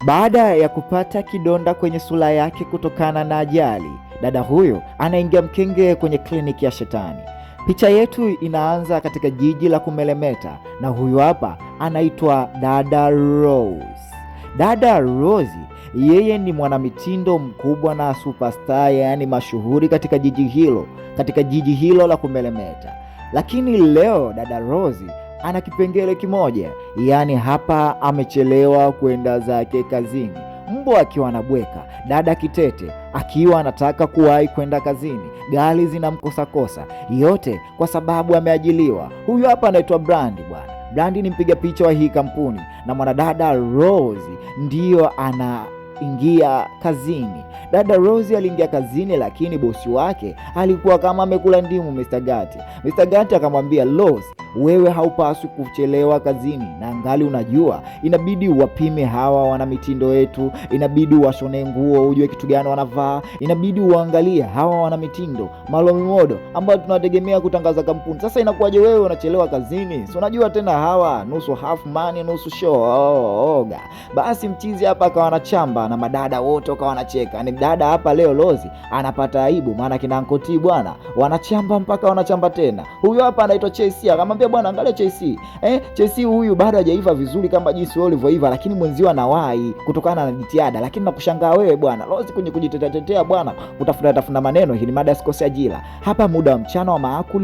Baada ya kupata kidonda kwenye sura yake kutokana na ajali, dada huyo anaingia mkenge kwenye kliniki ya shetani. Picha yetu inaanza katika jiji la kumelemeta, na huyu hapa anaitwa Dada Rose. Dada Rose yeye ni mwanamitindo mkubwa na superstar, yaani mashuhuri katika jiji hilo la kumelemeta. Lakini leo Dada Rose ana kipengele kimoja, yaani hapa amechelewa kwenda zake kazini. Mbwa akiwa anabweka, dada kitete akiwa anataka kuwahi kwenda kazini, gari zinamkosakosa, yote kwa sababu ameajiliwa. Huyu hapa anaitwa Brandi bwana. Brandi ni mpiga picha wa hii kampuni, na mwanadada Rose ndiyo anaingia kazini. Dada Rose aliingia kazini, lakini bosi wake alikuwa kama amekula ndimu Mr. Gati. Mr. Gati akamwambia Rose, wewe haupaswi kuchelewa kazini, na angali unajua inabidi uwapime hawa wana mitindo yetu, inabidi uwashone nguo ujue kitu gani wanavaa, inabidi uangalie hawa wana mitindo modo ambao tunategemea kutangaza kampuni. Sasa inakuwaje wewe unachelewa kazini? Si unajua tena hawa nusu half money nusu show. Oga. Basi mchizi hapa akawa anachamba na madada wote wakawa wanacheka. Ni dada hapa leo Rose anapata aibu, maana kina Ankoti bwana wanachamba mpaka wanachamba tena. Huyu hapa anaitwa Chelsea, akamwambia bwana angalia Chelsea. Chelsea huyu bado hajaiva vizuri kama jinsi wewe ulivyoiva, lakini mwenzio anawahi kutokana na jitihada. Lakini nakushangaa wewe bwana Rose kwenye kujitetea bwana utafuna maneno. Hii ni mada sikose ajira. Hapa muda wa mchana wa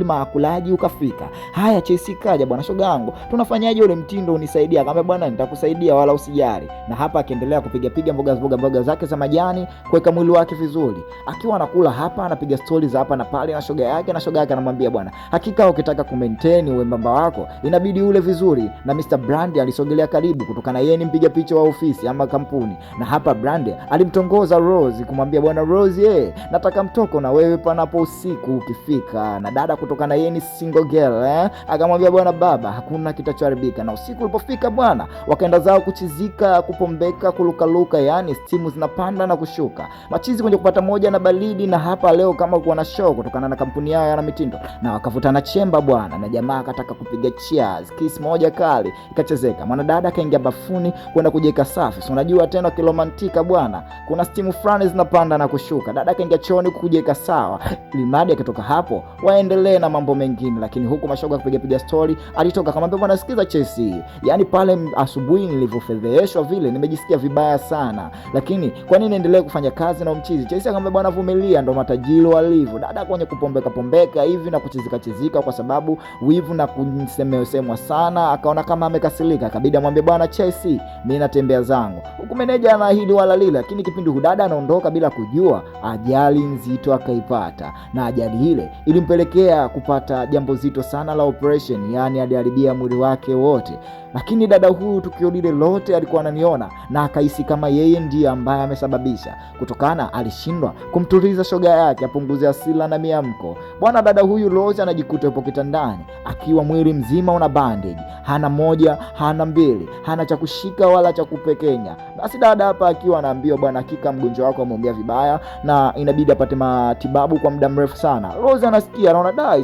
maakulaji ukafika. Haya Chelsea kaja bwana, shoga yangu tunafanyaje ule mtindo unisaidia? Akamwambia bwana nitakusaidia wala usijali. Na hapa akiendelea kupiga mboga zake za majani, kuweka mwili wake vizuri. Akiwa anakula hapa anapiga stories za hapa na pale na shoga yake, anamwambia bwana hakika ukitaka kumaintain wembamba wako inabidi ule vizuri. Na Mr. Brandi alisogelea karibu kutokana yeye ni mpiga picha wa ofisi ama kampuni. Na hapa Brandi alimtongoza Rose kumwambia bwana Rose, nataka mtoko na wewe panapo usiku ukifika. Na dada kutokana yeye ni single girl akamwambia bwana baba hakuna kitachoharibika. Na usiku ulipofika bwana wakaenda zao kuchizika, kupombeka, kulukaluka, yani stimu zinapanda na kushuka. Machizi kwenye kupata moja na baridi. Na hapa leo kama kuwa na show kutokana na kampuni yao ya mitindo, na wakavutana chemba bwana, na jamaa akataka kupiga cheers, kiss moja kali ikachezeka. Mwanadada akaingia bafuni kwenda kujeka safi. So unajua tena kiromantika bwana, kuna stimu fulani zinapanda na kushuka. Dada akaingia chooni kujeka sawa, limadi akitoka hapo waendelee na mambo mengine. Lakini huku mashoga kupiga story alitoka akamwambia bwana sikiza Chelsea, yani pale asubuhi nilivyofedheshwa vile nimejisikia vibaya sana, lakini kwa nini niendelee kufanya kazi na mchizi? Chelsea akamwambia bwana vumilia, ndo matajiri walivyo. Dada kwenye kupombeka hivi na kuchizika kwa sababu wivu na kusemwa sana, akaona kama amekasirika, akabidi amwambie bwana Chelsea mimi natembea zangu. Huku meneja anaahidi wala lile, lakini kipindi hudada anaondoka bila kujua ajali nzito akaipata. Na ajali ile ilimpelekea kupata jambo zito sana la operation, yani aliharibia mwili wake wote. Lakini dada huyu tukio lile lote alikuwa ananiona na akahisi kama yeye ndiye ambaye amesababisha, kutokana alishindwa kumtuliza shoga yake apunguze hasira na miamko. Bwana dada huyu Rose anajikuta yupo kitandani akiwa mwili mzima una bandage, hana moja hana mbili, hana cha kushika wala cha kupekenya. Basi dada hapa akiwa anaambiwa bwana hakika mgonjwa wako ameumia vibaya na inabidi apate matibabu kwa muda mrefu sana. Rose anasikia anaona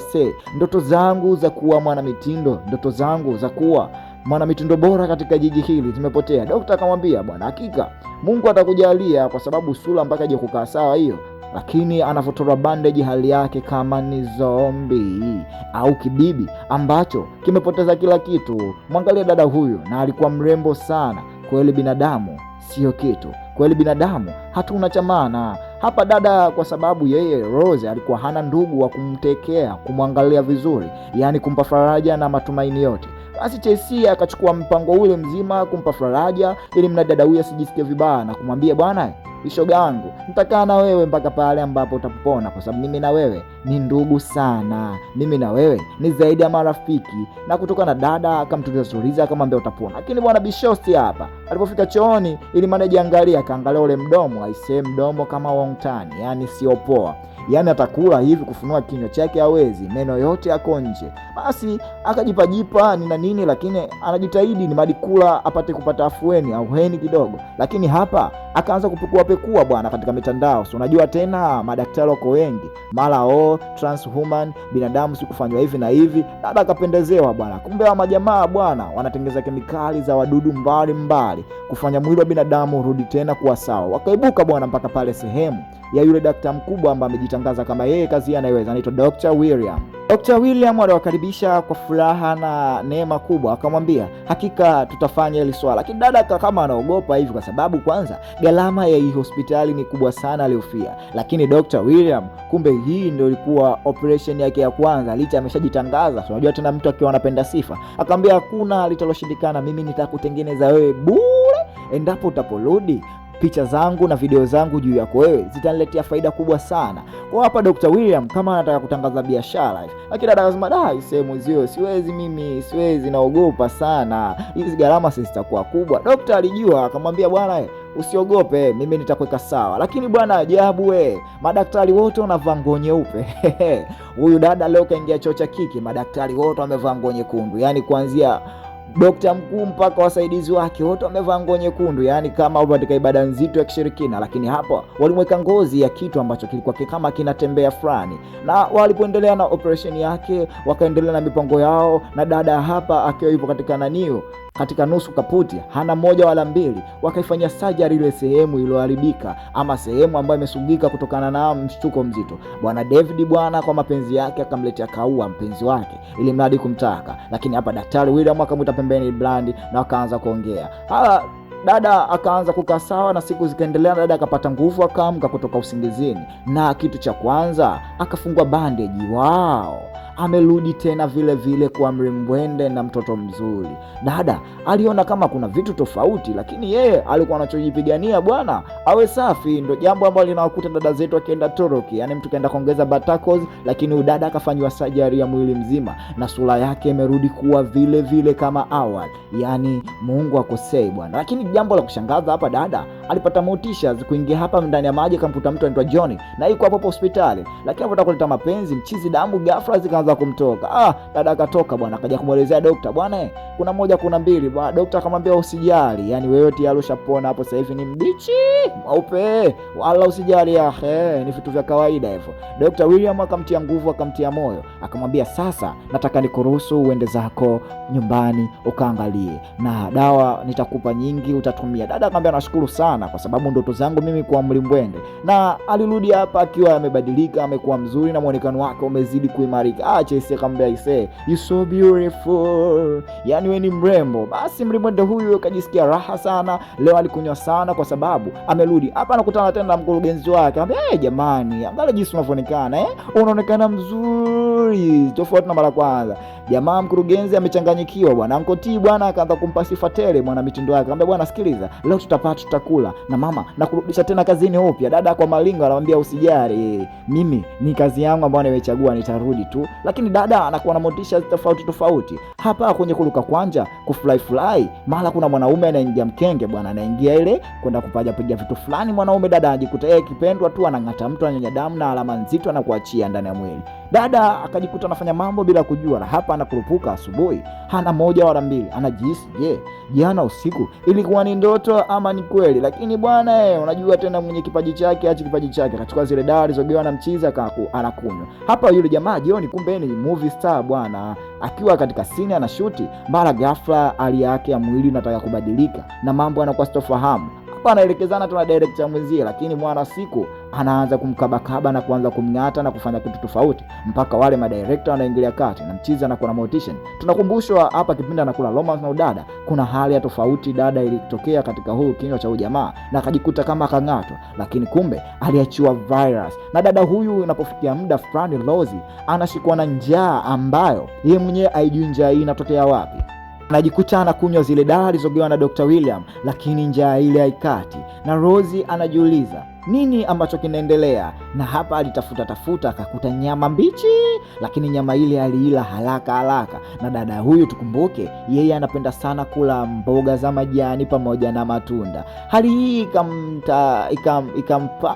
ndoto zangu za kuwa mwanamitindo, ndoto zangu za kuwa mwanamitindo bora katika jiji hili zimepotea. Daktari akamwambia bwana hakika Mungu atakujalia kwa sababu sura mpaka je kukaa sawa hiyo. Lakini anafotoa bandage hali yake kama ni zombie au kibibi ambacho kimepoteza kila kitu. Mwangalia dada huyu, na alikuwa mrembo sana. Kweli binadamu sio kitu, kweli binadamu hatuna cha maana. Hapa dada kwa sababu yeye Rose alikuwa hana ndugu wa kumtekea, kumwangalia vizuri, yani kumpa faraja na matumaini yote. Basi Chelsea akachukua mpango ule mzima kumpa faraja ili mna dada huyu asijisikie vibaya, na kumwambia bwana shoga yangu nitakaa na wewe mpaka pale ambapo utapona, kwa sababu mimi na wewe ni ndugu sana, mimi na wewe ni zaidi ya marafiki. Na kutoka na dada akamtuliza stories akamwambia utapona. Lakini bwana Bishosti hapa alipofika chooni ili manager angalia, akaangalia ule mdomo, aisee mdomo kama wongtani, yani sio poa. yani atakula hivi kufunua kinywa chake hawezi, meno yote yako nje. Basi akajipajipa ni na nini, lakini anajitahidi ni madikula apate kupata afueni au heni kidogo. Lakini hapa akaanza kupekua bwana katika mitandao. So unajua tena madaktari wako wengi, mara transhuman, binadamu si kufanywa hivi na hivi. Dada akapendezewa bwana, kumbe wa majamaa bwana wanatengeza kemikali za wadudu mbalimbali hospitali kufanya mwili wa binadamu urudi tena kuwa sawa. Wakaibuka bwana mpaka pale sehemu ya yule daktari mkubwa ambaye amejitangaza kama yeye kazi anaiweza, anaitwa Dr. William. Dr. William aliwakaribisha kwa furaha na neema kubwa, akamwambia hakika tutafanya hili swala. Lakini dada kama anaogopa hivi kwa sababu kwanza gharama ya hii hospitali ni kubwa sana aliyofia. Lakini Dr. William kumbe hii ndio ilikuwa operation yake ya kwanza, licha ameshajitangaza. So unajua tena mtu akiwa anapenda sifa. Akamwambia hakuna litaloshindikana, mimi nitakutengeneza wewe bure endapo utaporudi picha zangu na video zangu juu yako wewe zitaniletea faida kubwa sana. Kwa hapa Dr. William kama anataka kutangaza biashara hivi. Lakini dada akasema sehemu zio siwezi mimi, siwezi, naogopa sana. Hizi gharama zitakuwa kubwa. Daktari alijua, akamwambia bwana usiogope, mimi nitakuweka sawa. Lakini bwana ajabu madaktari wote wanavaa nguo nyeupe. Huyu dada leo kaingia chuo cha kike, madaktari wote wamevaa nguo nyekundu. Yaani kuanzia dokta mkuu mpaka wasaidizi wake wote wamevaa nguo nyekundu, yani kama katika ibada nzito ya kishirikina. Lakini hapo walimweka ngozi ya kitu ambacho kilikuwa kama kinatembea fulani. Na walipoendelea na operation yake, wakaendelea na mipango yao, na dada hapa akiwa yupo katika nusu kaputi, hana moja wala mbili. Wakaifanyia surgery ile sehemu iliyoharibika ama sehemu ambayo imesugika kutokana na mshtuko mzito. Bwana David bwana kwa mapenzi yake akamletea kaua mpenzi wake ili mradi kumtaka. Lakini hapa Daktari William akamwita pembeni Blandi na wakaanza kuongea. Dada akaanza kukaa sawa na siku zikaendelea. Dada akapata nguvu, akaamka kutoka usingizini, na kitu cha kwanza akafungwa bandage. Amerudi tena vile vile kwa mrimbwende na mtoto mzuri. Dada aliona kama kuna vitu tofauti, lakini yeye alikuwa anachojipigania bwana awe safi. Ndio jambo ambalo linawakuta dada zetu akienda toroki, yani mtu kaenda kuongeza batakos, lakini dada akafanywa surgery ya mwili mzima na sura yake imerudi kuwa vile vile kama awali. Yani Mungu akosei bwana. Lakini jambo la kushangaza hapa, dada alipata motisha kuingia hapa ndani ya maji, akamkuta mtu anaitwa Johnny na yuko hapo hospitali. Lakini hapo kuleta mapenzi, mchizi damu ghafla zikaanza kumtoka. Dada akatoka bwana, akaja kumuelezea daktari, bwana kuna moja kuna mbili bwana. Daktari akamwambia usijali, yani wewe tayari ushapona, hapo sasa hivi ni mbichi mweupe, wala usijali ni vitu vya kawaida hivyo. Dr. William akamtia nguvu, akamtia moyo, akamwambia sasa nataka nikuruhusu uende zako nyumbani ukaangalie, na dawa nitakupa nyingi utatumia. Dada akamwambia nashukuru sana kwa sababu ndoto zangu mimi kuwa mlimbwende. Na alirudi hapa akiwa amebadilika, amekuwa mzuri na muonekano wake umezidi kuimarika. Chase akamwambia you so beautiful, yani wewe ni mrembo. Basi mlimbwende huyu akajisikia raha sana. Leo alikunywa sana kwa sababu amerudi hapa, anakutana tena na mkurugenzi wake. Akamwambia jamani, angalia jinsi unavyoonekana unaonekana mzuri tofauti na mara kwanza. Jamaa mkurugenzi amechanganyikiwa bwana. Uncle T bwana akaanza kumpa sifa tele bwana mitindo yake. Akamwambia bwana sikiliza, leo tutakula na mama na kurudisha tena kazini upya. Dada kwa malingo anamwambia usijali, mimi ni kazi yangu ambayo nimechagua, nitarudi tu. Lakini dada anakuwa na motisha tofauti. Hapa kwenye kuruka kwanja kufly mara kuna mwanaume anaingia mkenge bwana, anaingia ile kwenda piga vitu fulani mwanaume. Dada ajikuta yeye kipendwa tu, anangata mtu, anyonya damu na alama nzito na kuachia ndani ya mwili. Dada akajikuta anafanya mambo bila kujua, na hapa anakurupuka asubuhi, hana moja wala mbili. Anajihisi jana usiku ilikuwa ni ndoto ama ni kweli? Lakini bwana unajua tena mwenye kipaji chake akachukua zile dawa alizogewa na mchiza anakunywa. Hapa yule jamaa jioni kumbe ni movie star bwana, akiwa katika scene anashuti, mara ghafla hali yake ya mwili inataka kubadilika na mambo anakuwa sitofahamu. Hapa anaelekezana tu na director mwenzie, lakini mwana siku anaanza kumkabakaba na kuanza kumngata na kufanya kitu tofauti, mpaka wale madirector wanaingilia kati na mchizi anakuwa na motivation. Tunakumbushwa hapa kipindi anakula romance na udada, kuna hali ya tofauti dada ilitokea katika huu kinywa cha ujamaa na akajikuta kama akangatwa, lakini kumbe aliachiwa virus. Na dada huyu inapofikia muda fulani Rosie anashikwa na njaa ambayo yeye mwenyewe haijui njaa hii inatokea wapi. Anajikuta anakunywa zile dawa alizogewa na Dr. William, lakini njaa ile haikati. Na Rosie anajiuliza nini ambacho kinaendelea. Na hapa alitafuta akakuta nyama mbichi, lakini nyama ile aliila haraka. Na dada huyu tukumbuke yeye anapenda sana kula mboga za majani pamoja na matunda. Hali hii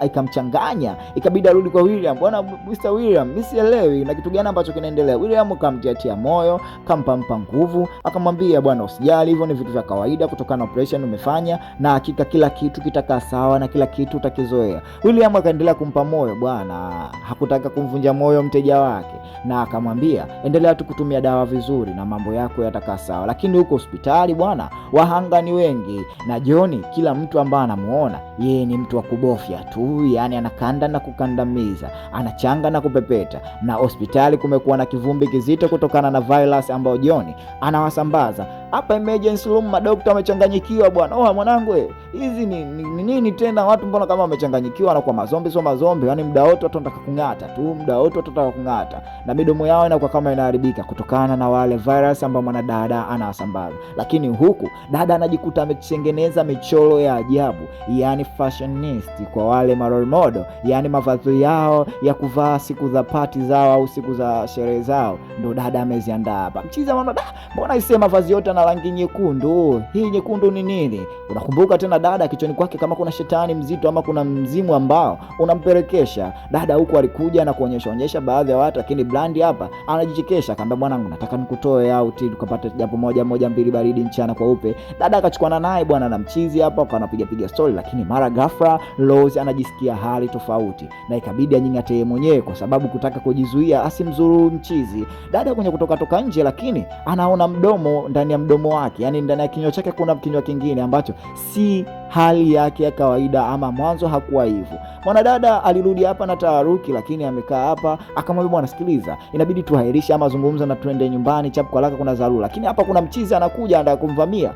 ikamchanganya, ikabidi arudi kwa William. Bwana Mr. William, mimi sielewi na kitu gani ambacho kinaendelea. William kamtia moyo, kampa nguvu, akamwambia bwana usijali, hivyo ni vitu vya kawaida kutokana na operation umefanya, na hakika kila kitu kitakaa sawa na kila kitu utakizoea. mazoea. William akaendelea kumpa moyo bwana, hakutaka kumvunja moyo mteja wake, na akamwambia endelea tu kutumia dawa vizuri na mambo yako yatakaa sawa. Lakini huko hospitali bwana, wahanga ni wengi, na John kila mtu ambaye anamuona yeye ni mtu wa kubofya tu, yani anakanda na kukandamiza, anachanga na kupepeta. Na hospitali kumekuwa na kivumbi kizito kutokana na virus ambayo John anawasambaza. Hapa emergency room madokta wamechanganyikiwa bwana. Oh mwanangu, hizi ni nini tena? Watu mbona kama wamechanganyikiwa, wanakuwa mazombi sio mazombi, yani muda wote watu wanataka kung'ata tu, muda wote watu wanataka kung'ata, na midomo yao inakuwa kama inaharibika kutokana na wale virus ambao mwanadada anawasambaza. Lakini huku dada anajikuta ametengeneza michoro ya ajabu, yani fashionist kwa wale role model, yani mavazi yao ya kuvaa siku za party zao au siku za sherehe zao ndo dada ameziandaa hapa. Mchiza mwana mbona isema mavazi yote na rangi nyekundu? Hii nyekundu ni nini? Unakumbuka tena dada kichwani kwake kama kuna shetani mzito ama kuna mzimu ambao unampelekesha. Dada huku alikuja na kuonyesha baadhi ya watu, lakini Brandi hapa anajichekesha, akamwambia mwanangu, nataka nikutoe out tukapata japo moja mbili baridi mchana kwa upe. Dada akachukuana naye bwana na mchizi hapa kwa anapiga story, lakini mara ghafla Rose anajisikia hali tofauti na ikabidi anying'ate mwenyewe kwa sababu kutaka kujizuia asimzuru mchizi. Dada kwenye kutoka nje, lakini anaona mdomo ndani ya mdomo wake, yani ndani ya kinywa chake kuna kinywa kingine ambacho si hali yake ya kawaida, ama mwanzo hakuwa hivyo. Mwanadada alirudi hapa na taharuki, lakini amekaa hapa akamwambia bwana, sikiliza, inabidi tuhairishe ama zungumza na tuende nyumbani chapu kwa haraka, kuna dharura. Lakini hapa kuna mchizi anakuja anataka kumvamia.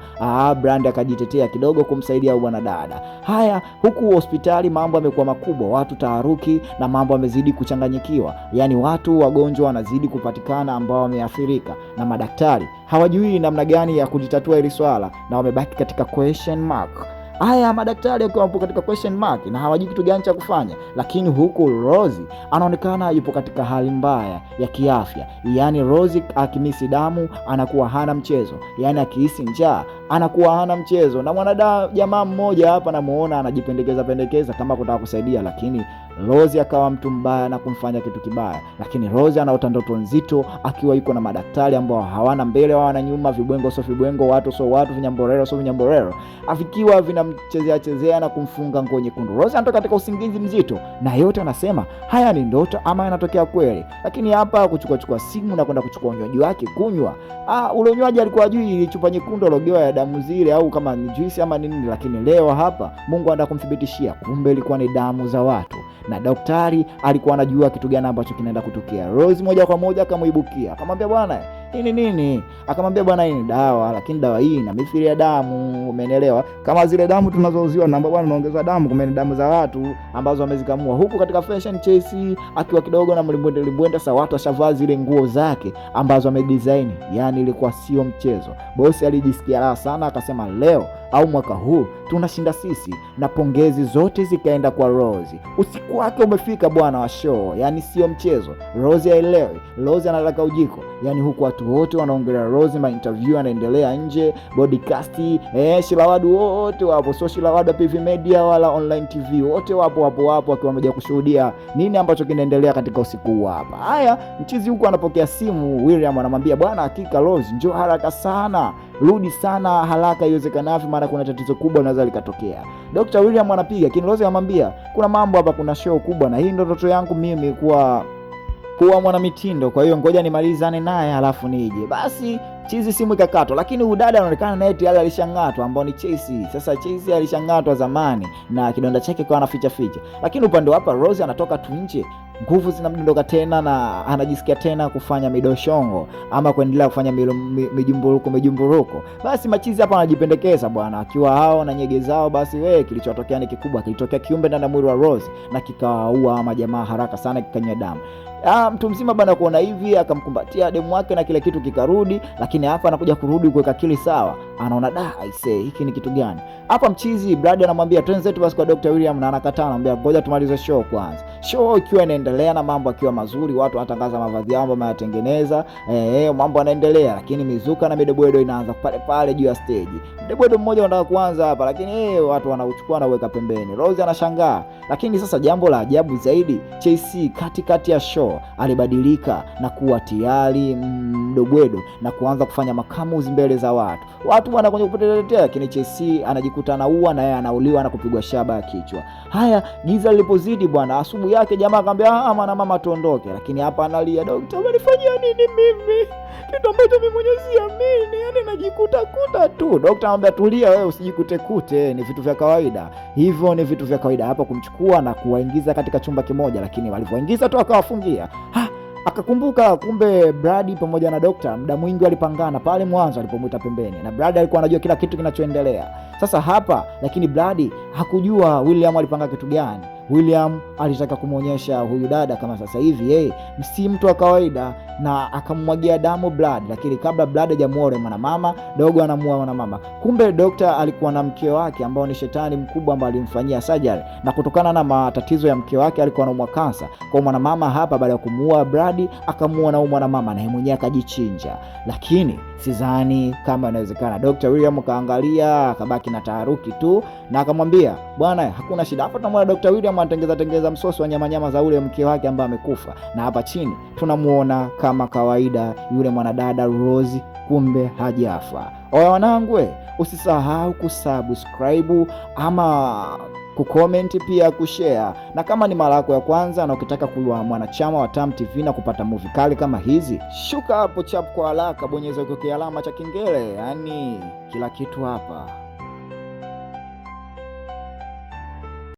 Brandi akajitetea kidogo kumsaidia bwana dada. Haya, huku hospitali mambo yamekuwa makubwa, watu taharuki na mambo yamezidi kuchanganyikiwa, yani watu wagonjwa wanazidi kupatikana ambao wameathirika, na madaktari hawajui namna gani ya kulitatua hili swala na wamebaki katika question mark. Haya, madaktari wakiwa katika question mark na hawajui kitu gani cha kufanya. Lakini huku Rose anaonekana yupo katika hali mbaya ya kiafya, yani Rose akimisi damu anakuwa hana mchezo, yani akihisi njaa anakuwa hana mchezo. Na mwanadada jamaa mmoja hapa namuona anajipendekeza kama kutaka kusaidia, lakini Rose akawa mtu mbaya na kumfanya kitu kibaya. Lakini Rose anaota ndoto nzito akiwa yuko na madaktari ambao hawana mbele hawana nyuma, vibwengo sio vibwengo, watu sio watu, vinyamborero sio vinyamborero, afikiwa vinamchezea na kumfunga nguo nyekundu. Rose anatoka katika usingizi mzito na yote anasema haya ni ndoto ama yanatokea kweli. Lakini hapa kuchukua simu na kwenda kuchukua unywaji wake kunywa. Ule unywaji alikuwa ajui chupa nyekundu logewa ya damu zile au kama ni juice ama nini, lakini leo hapa Mungu anataka kumthibitishia kumbe ilikuwa ni damu za watu, na daktari alikuwa anajua kitu gani ambacho kinaenda kutokea. Rose moja kwa moja akamuibukia akamwambia bwana, hii nini? Akamwambia bwana, hii ni dawa, lakini dawa hii ina mithili ya damu, umeelewa? Kama zile damu tunazouziwa na bwana naongeza damu, kumbe ni damu za watu ambazo wamezikamua. Huku katika fashion Chelsea akiwa kidogo na mlimbwende sasa, watu washavaa zile nguo zake ambazo amedesign, yani ilikuwa sio mchezo. Bosi alijisikia raha sana, akasema leo au mwaka huu tunashinda sisi, na pongezi zote zikaenda kwa Rose. Usiku wake umefika bwana wa show, yani sio mchezo. Rose haelewi, Rose analaka ujiko, yani huku watu wote wanaongelea Rose, ma interview yanaendelea nje, broadcast, Shilawadu wote wapo, sio Shilawadu PV Media wala online TV, wote wapo wakiwa wamekuja kushuhudia nini ambacho kinaendelea katika usiku huu hapa. Haya, mchizi huku anapokea simu, William anamwambia bwana, hakika Rose njoo haraka sana, rudi sana haraka iwezekanavyo, maana kuna tatizo kubwa linaweza likatokea. Dr. William anapiga, lakini Rose anamwambia kuna mambo hapa, kuna show kubwa na hii ndio ndoto yangu mimi kuwa mwanamitindo, kwa hiyo ngoja nimalizane naye halafu nije. Basi chizi simu ikakatwa, lakini udada anaonekana naye tayari alishangatwa, ambao ni Chelsea. Sasa Chelsea alishangatwa zamani na kidonda chake kwa anaficha. Lakini upande hapa Rose anatoka tu nje, nguvu zinamdondoka tena na anajisikia tena kufanya midoshongo ama kuendelea kufanya mijumburuko. Basi machizi hapa anajipendekeza bwana, akiwa hao na nyege zao. Basi kilichotokea ni kikubwa, kilitokea kiumbe ndani ya mwili wa Rose na kikawaua majamaa haraka sana, kikanywa damu. Mtu mzima bana kuona hivi akamkumbatia demu wake na kile kitu kikarudi, lakini hapa anakuja kurudi kuweka akili sawa. Anaona I say hiki ni kitu gani? Hapa mchizi Brad anamwambia twende zetu basi kwa Dr. William, na anakataa, anamwambia ngoja tumalize show kwanza. Show ikiwa inaendelea na mambo akiwa mazuri, watu wanatangaza mavazi yao ambao wanatengeneza, mambo yanaendelea, lakini mizuka na midebwedo inaanza pale juu ya stage. Midebwedo mmoja anataka kuanza hapa, lakini watu wanauchukua na kuweka pembeni. Rose anashangaa, lakini sasa jambo la ajabu zaidi, Chelsea katikati ya show hiyo alibadilika na kuwa tayari mdogwedo na kuanza kufanya makamuzi mbele za watu bwana kwenye kupotelea, lakini Chelsea anajikuta anaua na yeye anauliwa na kupigwa shaba ya kichwa. Haya, giza lilipozidi bwana, asubuhi yake jamaa akamwambia mama tuondoke, lakini hapa analia, daktari umenifanyia nini mimi? Kitu ambacho mimi mwenyewe siamini, yani najikuta tu. Daktari anamwambia tulia wewe, usijikute, ni vitu vya kawaida. Hivyo ni vitu vya kawaida. Hapa kumchukua na kuwaingiza katika chumba kimoja, lakini walivyoingiza tu akawafungia. Akakumbuka kumbe Brad pamoja na daktari muda mwingi walipangana pale mwanzo alipomwita pembeni, na Brad alikuwa anajua kila kitu kinachoendelea. Sasa hapa lakini Brad hakujua William alipanga kitu gani. William alitaka kumuonyesha huyu dada kama sasa hivi si mtu wa kawaida, na akamwagia damu Brad, lakini kabla Brad hajamuoa mwanamama, dogo anamuoa mwanamama. Kumbe daktari alikuwa na mke wake ambao ni shetani mkubwa ambaye alimfanyia surgery, na kutokana na matatizo ya mke wake alikuwa anaumwa kansa. Kwa mwanamama hapa baada ya kumuoa Brad akamuoa na mwanamama na yeye mwenyewe akajichinja. Lakini sidhani kama inawezekana. Dr. William kaangalia akabaki na taharuki tu na akamwambia, "Bwana, hakuna shida. Hapa tunamwona Dr. William anatengeza msosi wa nyama za ule mke wake ambaye amekufa. Na hapa chini tunamuona kama kawaida yule mwanadada Rose, kumbe hajafa." Oya wanangu, usisahau kusubscribe ama kucomment pia kushare. Na kama ni mara yako ya kwanza na ukitaka kuwa mwanachama wa Tam TV na kupata movie kali kama hizi, shuka hapo chap kwa haraka, bonyeza alama cha kengele, yani kila kitu hapa.